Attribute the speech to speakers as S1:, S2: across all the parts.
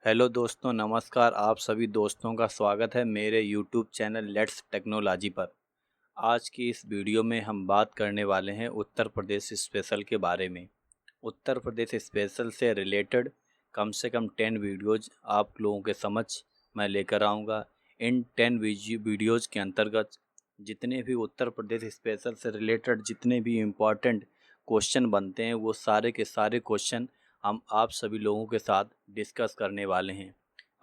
S1: Hello दोस्तों, नमस्कार। आप सभी दोस्तों का स्वागत है मेरे यूट्यूब चैनल लेट्स टेक्नोलॉजी पर। आज की इस वीडियो में हम बात करने वाले हैं उत्तर प्रदेश स्पेशल के बारे में। उत्तर प्रदेश स्पेशल से रिलेटेड कम से कम 10 वीडियोज़ आप लोगों के समक्ष मैं लेकर आऊँगा। इन 10 वीडियोज़ के अंतर्गत जितने भी उत्तर प्रदेश स्पेशल से रिलेटेड जितने भी इम्पॉर्टेंट क्वेश्चन बनते हैं वो सारे के सारे क्वेश्चन हम आप सभी लोगों के साथ डिस्कस करने वाले हैं।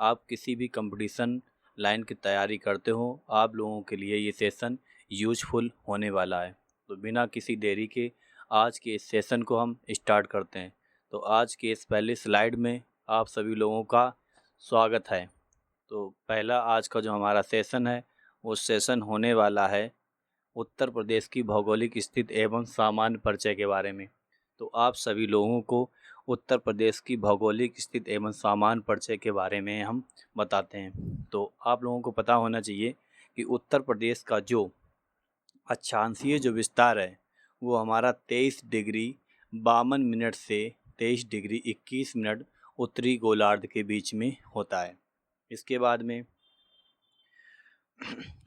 S1: आप किसी भी कंपटीशन लाइन की तैयारी करते हो, आप लोगों के लिए ये सेशन यूजफुल होने वाला है। तो बिना किसी देरी के आज के इस सेशन को हम स्टार्ट करते हैं। तो आज के इस पहले स्लाइड में आप सभी लोगों का स्वागत है। तो पहला आज का जो हमारा सेशन है वो सेशन होने वाला है उत्तर प्रदेश की भौगोलिक स्थिति एवं सामान्य परिचय के बारे में। तो आप सभी लोगों को उत्तर प्रदेश की भौगोलिक स्थिति एवं सामान्य परिचय के बारे में हम बताते हैं। तो आप लोगों को पता होना चाहिए कि उत्तर प्रदेश का जो अक्षांशीय जो विस्तार है वो हमारा 23 डिग्री 52 मिनट से 23 डिग्री 21 मिनट उत्तरी गोलार्ध के बीच में होता है। इसके बाद में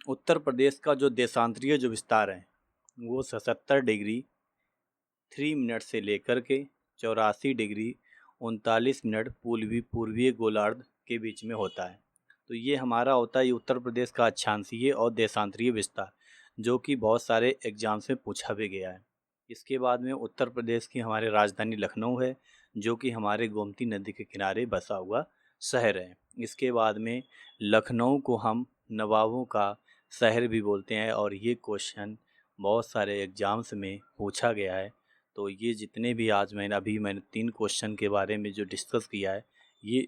S1: उत्तर प्रदेश का जो देशांतरीय जो विस्तार है वो 77 डिग्री 3 मिनट से लेकर के 84 डिग्री 39 मिनट पूर्वीय गोलार्ध के बीच में होता है। तो ये हमारा होता है उत्तर प्रदेश का अक्षांशीय और देशांतरीय विस्तार, जो कि बहुत सारे एग्जाम्स में पूछा भी गया है। इसके बाद में उत्तर प्रदेश की हमारी राजधानी लखनऊ है, जो कि हमारे गोमती नदी के किनारे बसा हुआ शहर है। इसके बाद में लखनऊ को हम नवाबों का शहर भी बोलते हैं और ये क्वेश्चन बहुत सारे एग्जाम्स में पूछा गया है। तो ये जितने भी आज मैंने 3 क्वेश्चन के बारे में जो डिस्कस किया है ये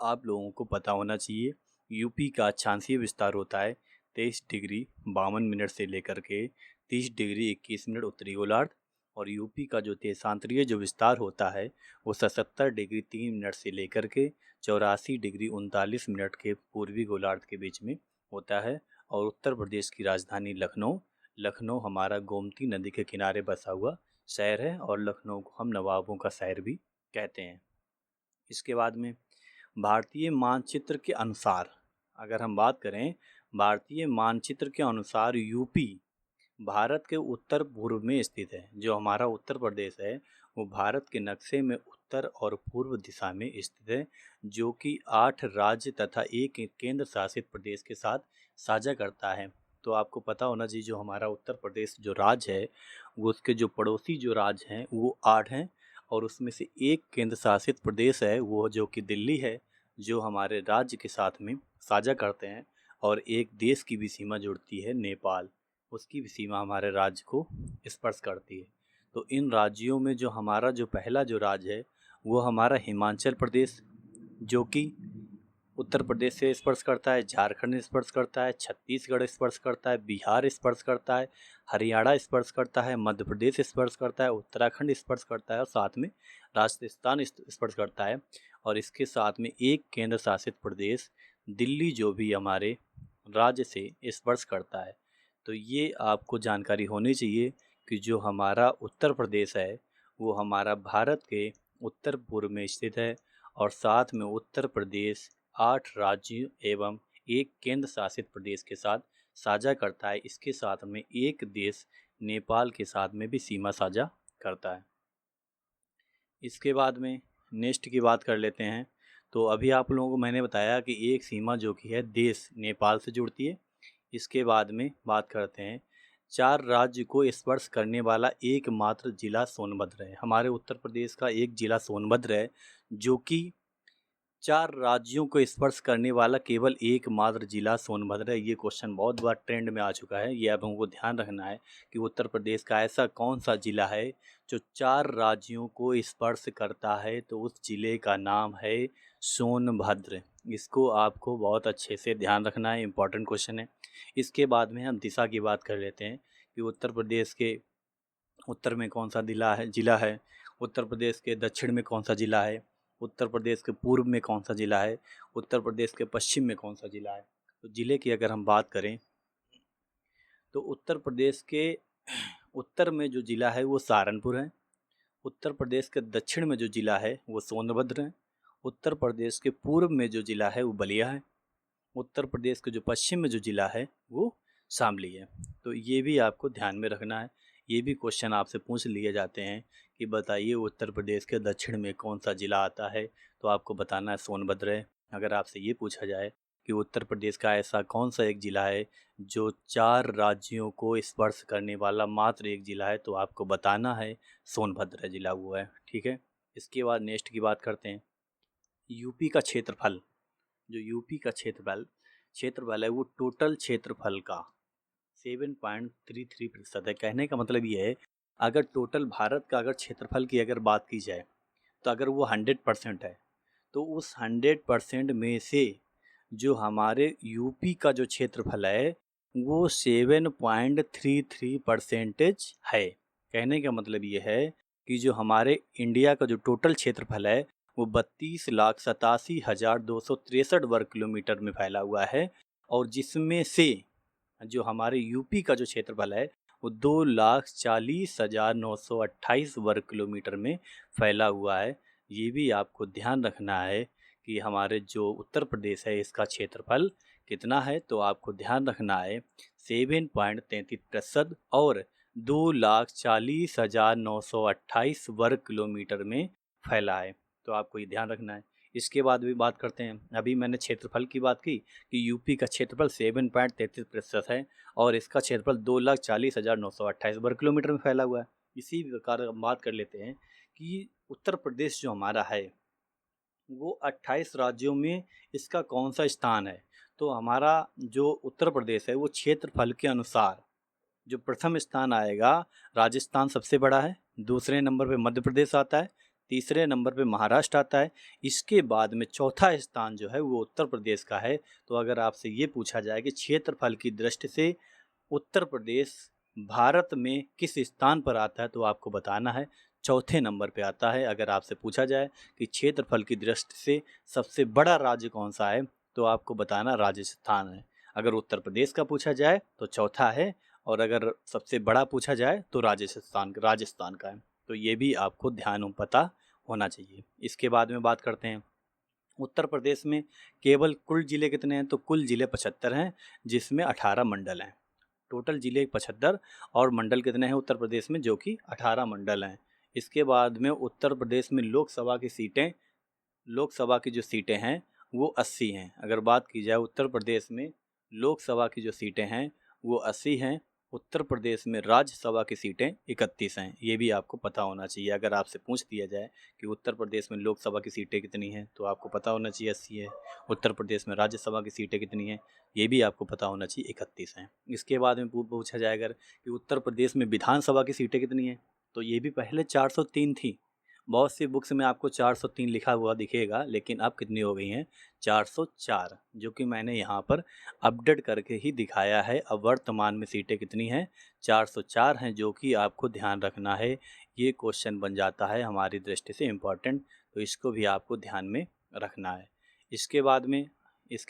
S1: आप लोगों को पता होना चाहिए। यूपी का अक्षांशीय विस्तार होता है 23 डिग्री 52 मिनट से लेकर के 30 डिग्री 21 मिनट उत्तरी गोलार्ध, और यूपी का जो देशांतरीय जो विस्तार होता है वो 77 डिग्री 3 मिनट से लेकर के 84 डिग्री 39 मिनट के पूर्वी गोलार्ध के बीच में होता है। और उत्तर प्रदेश की राजधानी लखनऊ हमारा गोमती नदी के किनारे बसा हुआ शहर है और लखनऊ को हम नवाबों का शहर भी कहते हैं। इसके बाद में भारतीय मानचित्र के अनुसार अगर हम बात करें, भारतीय मानचित्र के अनुसार यूपी भारत के उत्तर पूर्व में स्थित है। जो हमारा उत्तर प्रदेश है वो भारत के नक्शे में उत्तर और पूर्व दिशा में स्थित है, जो कि 8 राज्य तथा एक केंद्र शासित प्रदेश के साथ साझा करता है। तो आपको पता होना चाहिए जो हमारा उत्तर प्रदेश जो राज्य है वो उसके जो पड़ोसी जो राज्य हैं वो 8 हैं, और उसमें से एक केंद्र शासित प्रदेश है वो जो कि दिल्ली है, जो हमारे राज्य के साथ में साझा करते हैं। और एक देश की भी सीमा जुड़ती है नेपाल, उसकी भी सीमा हमारे राज्य को स्पर्श करती है। तो इन राज्यों में जो हमारा जो पहला जो राज्य है वो हमारा हिमाचल प्रदेश, जो कि उत्तर प्रदेश से स्पर्श करता है, झारखंड स्पर्श करता है, छत्तीसगढ़ स्पर्श करता है, बिहार स्पर्श करता है, हरियाणा स्पर्श करता है, मध्य प्रदेश स्पर्श करता है, उत्तराखंड स्पर्श करता है और साथ में राजस्थान स्पर्श करता है। और इसके साथ में एक केंद्र शासित प्रदेश दिल्ली जो भी हमारे राज्य से स्पर्श करता है। तो ये आपको जानकारी होनी चाहिए कि जो हमारा उत्तर प्रदेश है वो हमारा भारत के उत्तर पूर्व में स्थित है, और साथ में उत्तर प्रदेश 8 राज्यों एवं एक केंद्र शासित प्रदेश के साथ साझा करता है। इसके साथ में एक देश नेपाल के साथ में भी सीमा साझा करता है। इसके बाद में नेक्स्ट की बात कर लेते हैं। तो अभी आप लोगों को मैंने बताया कि एक सीमा जो कि है देश नेपाल से जुड़ती है। इसके बाद में बात करते हैं 4 राज्य को स्पर्श करने वाला एकमात्र जिला सोनभद्र है। हमारे उत्तर प्रदेश का एक जिला सोनभद्र है, जो कि 4 राज्यों को स्पर्श करने वाला केवल एकमात्र जिला सोनभद्र है। ये क्वेश्चन बहुत बार ट्रेंड में आ चुका है, ये आप लोगों को ध्यान रखना है कि उत्तर प्रदेश का ऐसा कौन सा जिला है जो 4 राज्यों को स्पर्श करता है। तो उस जिले का नाम है सोनभद्र। इसको आपको बहुत अच्छे से ध्यान रखना है, इंपॉर्टेंट क्वेश्चन है। इसके बाद में हम दिशा की बात कर लेते हैं कि उत्तर प्रदेश के उत्तर में कौन सा जिला है, उत्तर प्रदेश के दक्षिण में कौन सा जिला है, उत्तर प्रदेश के पूर्व में कौन सा जिला है, उत्तर प्रदेश के पश्चिम में कौन सा जिला है। तो ज़िले की अगर हम बात करें तो उत्तर प्रदेश के उत्तर में जो ज़िला है वो सहारनपुर है, उत्तर प्रदेश के दक्षिण में जो ज़िला है वो सोनभद्र है, उत्तर प्रदेश के पूर्व में जो ज़िला है वो बलिया है। उत्तर प्रदेश के जो पश्चिम में जो ज़िला है वो शामली है। तो ये भी आपको ध्यान में रखना है। ये भी क्वेश्चन आपसे पूछ लिए जाते हैं कि बताइए उत्तर प्रदेश के दक्षिण में कौन सा ज़िला आता है, तो आपको बताना है सोनभद्र है। अगर आपसे ये पूछा जाए कि उत्तर प्रदेश का ऐसा कौन सा एक ज़िला है जो 4 राज्यों को स्पर्श करने वाला मात्र एक ज़िला है, तो आपको बताना है सोनभद्र ज़िला वो है। ठीक है। इसके बाद नेक्स्ट की बात करते हैं। यूपी का क्षेत्रफल, जो यूपी का क्षेत्रफल है वो टोटल क्षेत्रफल का 7.33% है। कहने का मतलब ये है, अगर टोटल भारत का अगर क्षेत्रफल की अगर बात की जाए तो अगर वो 100% है, तो उस 100% में से जो हमारे यूपी का जो क्षेत्रफल है वो 7.33% है। कहने का मतलब ये है कि जो हमारे इंडिया का जो टोटल क्षेत्रफल है वो 32,87,263 वर्ग किलोमीटर में फैला हुआ है, और जिसमें से जो हमारे यूपी का जो क्षेत्रफल है वो 2,40,928 वर्ग किलोमीटर में फैला हुआ है। ये भी आपको ध्यान रखना है कि हमारे जो उत्तर प्रदेश है इसका क्षेत्रफल कितना है, तो आपको ध्यान रखना है 7.33% और 2,40,928 वर्ग किलोमीटर में फैला है। तो आपको ये ध्यान रखना है। इसके बाद भी बात करते हैं। अभी मैंने क्षेत्रफल की बात की कि यूपी का क्षेत्रफल 7.33% है और इसका क्षेत्रफल 2,40,928 वर्ग किलोमीटर में फैला हुआ है। इसी प्रकार हम बात कर लेते हैं कि उत्तर प्रदेश जो हमारा है वो 28 राज्यों में इसका कौन सा स्थान है। तो हमारा जो उत्तर प्रदेश है वो क्षेत्रफल के अनुसार जो प्रथम स्थान आएगा, राजस्थान सबसे बड़ा है, दूसरे नंबर पे मध्य प्रदेश आता है, तीसरे नंबर पे महाराष्ट्र आता है, इसके बाद में चौथा स्थान जो है वो उत्तर प्रदेश का है। तो अगर आपसे ये पूछा जाए कि क्षेत्रफल की दृष्टि से उत्तर प्रदेश भारत में किस स्थान पर आता है, तो आपको बताना है चौथे नंबर पे आता है। अगर आपसे पूछा जाए कि क्षेत्रफल की दृष्टि से सबसे बड़ा राज्य कौन सा है, तो आपको बताना राजस्थान है। अगर उत्तर प्रदेश का पूछा जाए तो चौथा है, और अगर सबसे बड़ा पूछा जाए तो राजस्थान का है। तो ये भी आपको ध्यान पता होना चाहिए। इसके बाद में बात करते हैं उत्तर प्रदेश में केवल कुल ज़िले कितने हैं, तो कुल ज़िले 75 हैं, जिसमें 18 मंडल हैं। टोटल ज़िले 75 और मंडल कितने हैं उत्तर प्रदेश में, जो कि 18 मंडल हैं। इसके बाद में उत्तर प्रदेश में लोकसभा की जो सीटें हैं वो 80 हैं। अगर बात की जाए उत्तर प्रदेश में लोकसभा की जो सीटें हैं वो 80 हैं। उत्तर प्रदेश में राज्यसभा की सीटें 31 हैं। ये भी आपको पता होना चाहिए। अगर आपसे पूछ दिया जाए कि उत्तर प्रदेश में लोकसभा की सीटें कितनी हैं, तो आपको पता होना चाहिए 80 है। उत्तर प्रदेश में राज्यसभा की सीटें कितनी हैं, ये भी आपको पता होना चाहिए 31 हैं। इसके बाद में पूछा जाए अगर कि उत्तर प्रदेश में विधानसभा की सीटें कितनी हैं, तो ये भी पहले 403 थी। बहुत सी बुक्स में आपको 403 लिखा हुआ दिखेगा, लेकिन अब कितनी हो गई हैं, 404, जो कि मैंने यहाँ पर अपडेट करके ही दिखाया है। अब वर्तमान में सीटें कितनी हैं, 404 हैं, जो कि आपको ध्यान रखना है। ये क्वेश्चन बन जाता है हमारी दृष्टि से इम्पॉर्टेंट, तो इसको भी आपको ध्यान में रखना है। इसके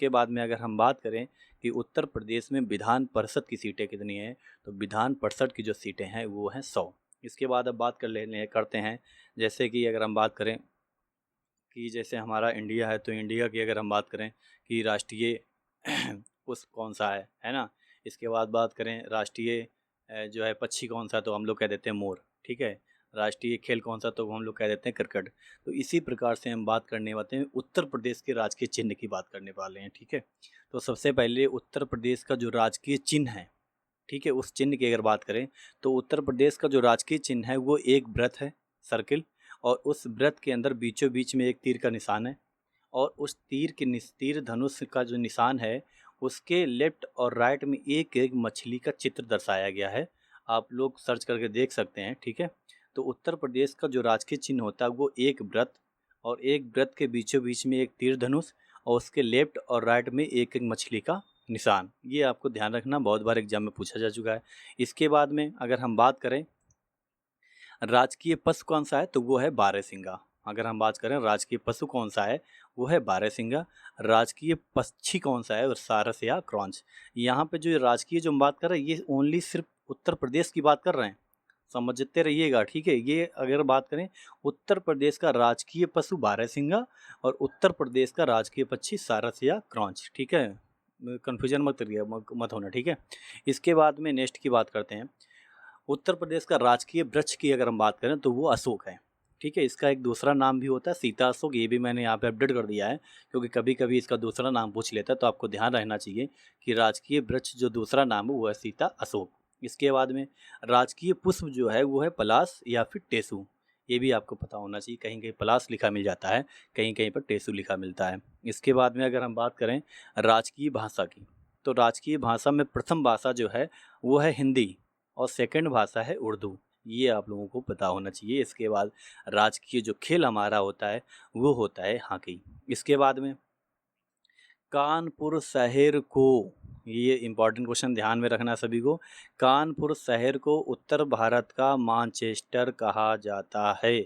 S1: बाद में अगर हम बात करें कि उत्तर प्रदेश में विधान परिषद की सीटें कितनी हैं, तो विधान परिषद की जो सीटें हैं वो हैं 100। इसके बाद अब बात करते हैं, जैसे कि अगर हम बात करें कि जैसे हमारा इंडिया है, तो इंडिया की अगर हम बात करें कि राष्ट्रीय पुष्प कौन सा है ना। इसके बाद बात करें राष्ट्रीय जो है पक्षी कौन सा, तो हम लोग कह देते हैं मोर। ठीक है। राष्ट्रीय खेल कौन सा, तो हम लोग कह देते हैं क्रिकेट। तो इसी प्रकार से हम बात करने वाले हैं उत्तर प्रदेश के राजकीय चिन्ह की बात करने वाले हैं। ठीक है। तो सबसे पहले उत्तर प्रदेश का जो राजकीय चिन्ह है, ठीक है, उस चिन्ह की अगर बात करें तो उत्तर प्रदेश का जो राजकीय चिन्ह है वो एक वृत्त है, सर्किल, और उस वृत्त के अंदर बीचों बीच में एक तीर का निशान है, और उस तीर धनुष का जो निशान है उसके लेफ्ट और राइट में एक एक मछली का चित्र दर्शाया गया है। आप लोग सर्च करके देख सकते हैं। ठीक है। तो उत्तर प्रदेश का जो राजकीय चिन्ह होता है वो एक वृत्त, और एक वृत्त के बीचों बीच में एक तीर धनुष, और उसके लेफ्ट और राइट में एक एक मछली का निशान। ये आपको ध्यान रखना, बहुत बार एग्जाम में पूछा जा चुका है। इसके बाद में अगर हम बात करें राजकीय पशु कौन सा है, तो वो है बारहसिंगा। अगर हम बात करें राजकीय पशु कौन सा है, वो है बारहसिंगा। राजकीय पक्षी कौन सा है, वो सारस या क्रॉन्च। यहाँ पे जो राजकीय जो हम बात कर रहे हैं ये ओनली सिर्फ उत्तर प्रदेश की बात कर रहे हैं। समझते रहिएगा, ठीक है। ये अगर बात करें उत्तर प्रदेश का राजकीय पशु बारहसिंगा और उत्तर प्रदेश का राजकीय पक्षी सारस या क्रॉन्च, ठीक है। कन्फ्यूजन मत करिए, मत होना, ठीक है। इसके बाद में नेक्स्ट की बात करते हैं। उत्तर प्रदेश का राजकीय वृक्ष की अगर हम बात करें तो वो अशोक है, ठीक है। इसका एक दूसरा नाम भी होता है सीता अशोक, ये भी मैंने यहाँ पे अपडेट कर दिया है, क्योंकि कभी कभी इसका दूसरा नाम पूछ लेता है, तो आपको ध्यान रहना चाहिए कि राजकीय वृक्ष जो दूसरा नाम है वो है सीता अशोक। इसके बाद में राजकीय पुष्प जो है वो है पलाश या फिर टेसू, ये भी आपको पता होना चाहिए। कहीं कहीं पलाश लिखा मिल जाता है, कहीं कहीं पर टेसू लिखा मिलता है। इसके बाद में अगर हम बात करें राजकीय भाषा की, तो राजकीय भाषा में प्रथम भाषा जो है वो है हिंदी और सेकंड भाषा है उर्दू, ये आप लोगों को पता होना चाहिए। इसके बाद राजकीय जो खेल हमारा होता है वो होता है हॉकी। इसके बाद में कानपुर शहर को, ये इम्पॉर्टेंट क्वेश्चन ध्यान में रखना सभी को, कानपुर शहर को उत्तर भारत का मानचेस्टर कहा जाता है,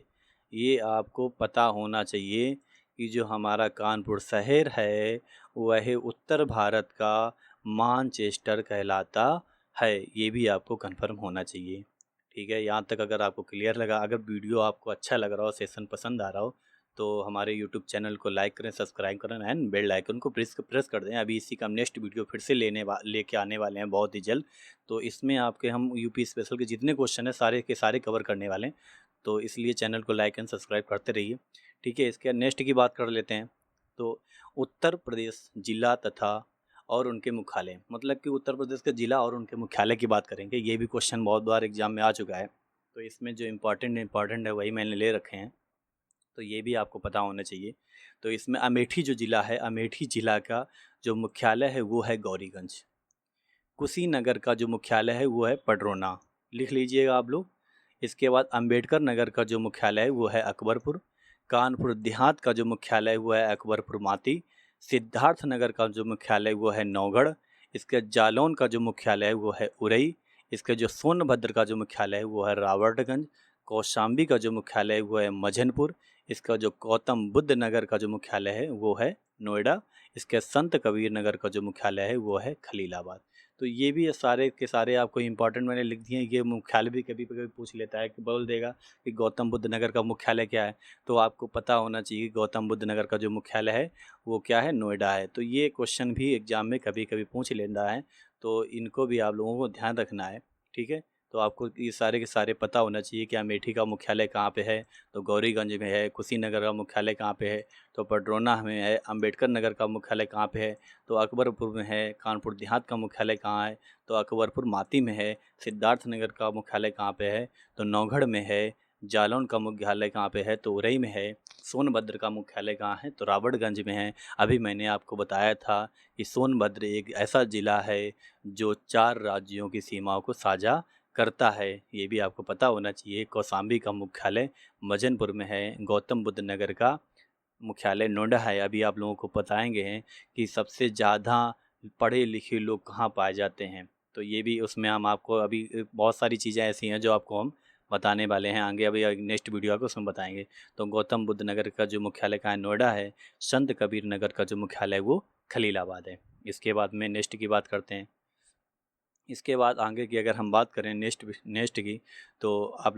S1: ये आपको पता होना चाहिए कि जो हमारा कानपुर शहर है वह उत्तर भारत का मानचेस्टर कहलाता है, ये भी आपको कंफर्म होना चाहिए, ठीक है। यहाँ तक अगर आपको क्लियर लगा, अगर वीडियो आपको अच्छा लग रहा हो, सेशन पसंद आ रहा हो, तो हमारे यूट्यूब चैनल को लाइक करें, सब्सक्राइब करें एंड बेल आइकन को प्रेस कर दें। अभी इसी का नेक्स्ट वीडियो फिर से लेके आने वाले हैं बहुत ही जल्द, तो इसमें आपके हम यूपी स्पेशल के जितने क्वेश्चन हैं सारे के सारे कवर करने वाले हैं, तो इसलिए चैनल को लाइक एंड सब्सक्राइब करते रहिए, ठीक है। इसके नेक्स्ट की बात कर लेते हैं। तो उत्तर प्रदेश जिला तथा और उनके मुख्यालय, मतलब कि उत्तर प्रदेश का जिला और उनके मुख्यालय की बात करेंगे। ये भी क्वेश्चन बहुत बार एग्जाम में आ चुका है, तो इसमें जो इम्पॉर्टेंट है वही मैंने ले रखे हैं, तो ये भी आपको पता होना चाहिए। तो इसमें अमेठी जो ज़िला है, अमेठी ज़िला का जो मुख्यालय है वो है गौरीगंज। कुशीनगर का जो मुख्यालय है वो है पडरौना, लिख लीजिएगा आप लोग। इसके बाद अंबेडकर नगर का जो मुख्यालय है वो है अकबरपुर। कानपुर देहात का जो मुख्यालय है वो है अकबरपुर माती। सिद्धार्थ नगर का जो मुख्यालय वो है नौगढ़। इसके जालौन का जो मुख्यालय है वो है उरई। इसके जो सोनभद्र का जो मुख्यालय है वो है रावटगंज। कौशाम्बी का जो मुख्यालय है वो है मझनपुर। इसका जो गौतम बुद्ध नगर का जो मुख्यालय है वो है नोएडा। इसके संत कबीर नगर का जो मुख्यालय है वो है खलीलाबाद। तो ये भी सारे के सारे आपको इम्पॉर्टेंट मैंने लिख दिए हैं। ये मुख्यालय भी कभी कभी पूछ लेता है कि बोल देगा कि गौतम बुद्ध नगर का मुख्यालय क्या है, तो आपको पता होना चाहिए कि गौतम बुद्ध नगर का जो मुख्यालय है वो क्या है, नोएडा है। तो ये क्वेश्चन भी एग्जाम में कभी कभी पूछ लेता है, तो इनको भी आप लोगों को ध्यान रखना है, ठीक है। तो आपको ये सारे के सारे पता होना चाहिए कि अमेठी का मुख्यालय कहाँ पे है, तो गौरीगंज में है। कुशीनगर का मुख्यालय कहाँ पे है, तो पडरौना में है। अंबेडकर नगर का मुख्यालय कहाँ पे है, तो अकबरपुर में है। कानपुर देहात का मुख्यालय कहाँ है, तो अकबरपुर माती में है। सिद्धार्थ नगर का मुख्यालय कहाँ पे है, तो नौगढ़ में है। जालौन का मुख्यालय कहाँ पे है, तो उरई में है। सोनभद्र का मुख्यालय कहाँ है, तो रावटगंज में है। अभी मैंने आपको बताया था कि सोनभद्र एक ऐसा ज़िला है जो 4 राज्यों की सीमाओं को साझा करता है, ये भी आपको पता होना चाहिए। कौशाम्बी का मुख्यालय मजनपुर में है। गौतम बुद्ध नगर का मुख्यालय नोएडा है। अभी आप लोगों को बताएंगे हैं कि सबसे ज़्यादा पढ़े लिखे लोग कहाँ पाए जाते हैं, तो ये भी उसमें हम आपको अभी बहुत सारी चीज़ें ऐसी हैं जो आपको हम बताने वाले हैं आगे, अभी नेक्स्ट वीडियो आपको उसमें बताएंगे। तो गौतम बुद्ध नगर का जो मुख्यालय कहाँ है, नोएडा है। संत कबीर नगर का जो मुख्यालय वो खलीलाबाद है। इसके बाद में नेक्स्ट की बात करते हैं। इसके बाद आगे की अगर हम बात करें नेक्स्ट की, तो आप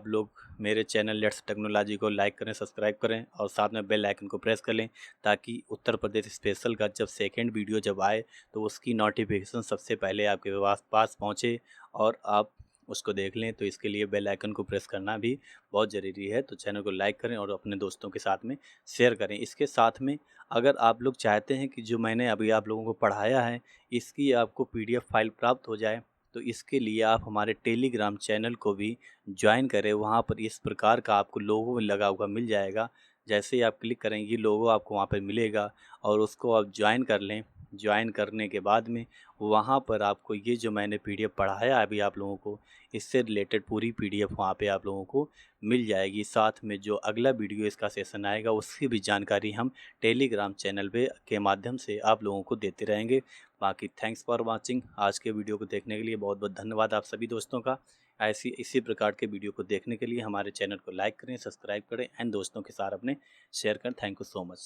S1: लोग मेरे चैनल लेट्स टेक्नोलॉजी को लाइक करें, सब्सक्राइब करें और साथ में बेल आइकन को प्रेस कर लें, ताकि उत्तर प्रदेश स्पेशल का जब सेकंड वीडियो जब आए तो उसकी नोटिफिकेशन सबसे पहले आपके पास पहुंचे और आप उसको देख लें। तो इसके लिए बेल आइकन को प्रेस करना भी बहुत ज़रूरी है। तो चैनल को लाइक करें और अपने दोस्तों के साथ में शेयर करें। इसके साथ में अगर आप लोग चाहते हैं कि जो मैंने अभी आप लोगों को पढ़ाया है इसकी आपको पीडीएफ फाइल प्राप्त हो जाए, तो इसके लिए आप हमारे टेलीग्राम चैनल को भी ज्वाइन करें। वहाँ पर इस प्रकार का आपको लोगो लगा हुआ मिल जाएगा। जैसे ही आप क्लिक करेंगे लोगो आपको वहाँ पर मिलेगा और उसको आप ज्वाइन कर लें। ज्वाइन करने के बाद में वहाँ पर आपको ये जो मैंने पीडीएफ पढ़ाया अभी आप लोगों को, इससे रिलेटेड पूरी पीडीएफ वहाँ पे आप लोगों को मिल जाएगी। साथ में जो अगला वीडियो इसका सेशन आएगा उसकी भी जानकारी हम टेलीग्राम चैनल पे के माध्यम से आप लोगों को देते रहेंगे। बाकी थैंक्स फॉर वाचिंग। आज के वीडियो को देखने के लिए बहुत बहुत धन्यवाद आप सभी दोस्तों का। ऐसी इसी प्रकार के वीडियो को देखने के लिए हमारे चैनल को लाइक करें, सब्सक्राइब करें एंड दोस्तों के साथ अपने शेयर करें। Thank you so much.